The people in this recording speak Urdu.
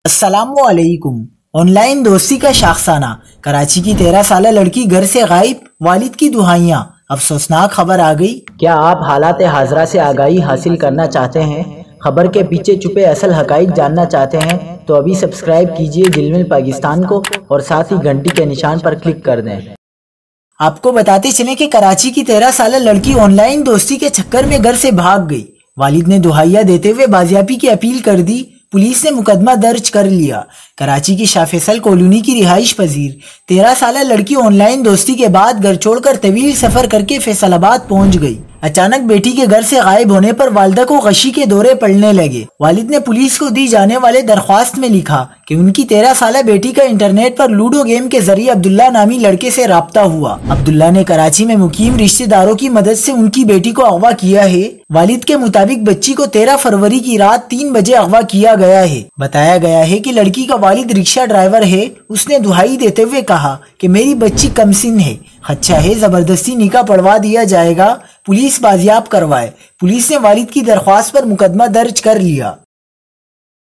السلام علیکم۔ آن لائن دوستی کا شاخسانہ، کراچی کی 13 سالہ لڑکی گھر سے غائب، والد کی دہائیاں، افسوسناک خبر آ گئی۔ کیا آپ حالات حاضرہ سے آگاہی حاصل کرنا چاہتے ہیں؟ خبر کے پیچھے چھپے اصل حقائق جاننا چاہتے ہیں تو ابھی سبسکرائب کیجئے دل مل پاکستان کو اور ساتھ ہی گھنٹی کے نشان پر کلک کر دیں۔ آپ کو بتاتے چلیں کہ کراچی کی 13 سالہ لڑکی آن لائن دوستی کے چکر میں گھر سے بھاگ گئی۔ والد نے دہائیاں دیتے ہوئے بازیابی کی اپیل کر دی۔ پولیس نے مقدمہ درج کر لیا۔ کراچی کی شاہ فیصل کالونی کی رہائش پذیر 13 سالہ لڑکی آن لائن دوستی کے بعد گھر چھوڑ کر طویل سفر کر کے فیصل آباد پہنچ گئی۔ اچانک بیٹی کے گھر سے غائب ہونے پر والدہ کو غشی کے دورے پڑنے لگے۔ والد نے پولیس کو دی جانے والے درخواست میں لکھا کہ ان کی 13 سالہ بیٹی کا انٹرنیٹ پر لوڈو گیم کے ذریعے عبداللہ نامی لڑکے سے رابطہ ہوا۔ عبداللہ نے کراچی میں مقیم رشتہ داروں کی مدد سے ان کی بیٹی کو اغوا کیا ہے۔ والد کے مطابق بچی کو 13 فروری کی رات 3 بجے اغوا کیا گیا ہے۔ بتایا گیا ہے کہ لڑکی کا والد رکشہ ڈرائیور ہے۔ اس نے دہائی دیتے ہوئے کہا کہ میری بچی کم سن ہے، خدشہ ہے زبردستی نکاح پڑھوا دیا جائے گا، پولیس بازیاب کروائے۔ پولیس نے والد کی درخواست پر مقدمہ درج کر لیا۔